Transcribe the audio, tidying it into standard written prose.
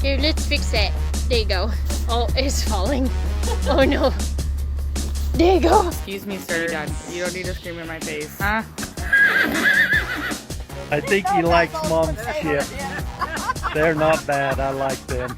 Here, let's fix it. There you go. Oh, it's falling. Oh no. There you go. Excuse me, sir. You don't need to scream in my face. Huh? I think he likes Mom's chips. They're not bad. I like them.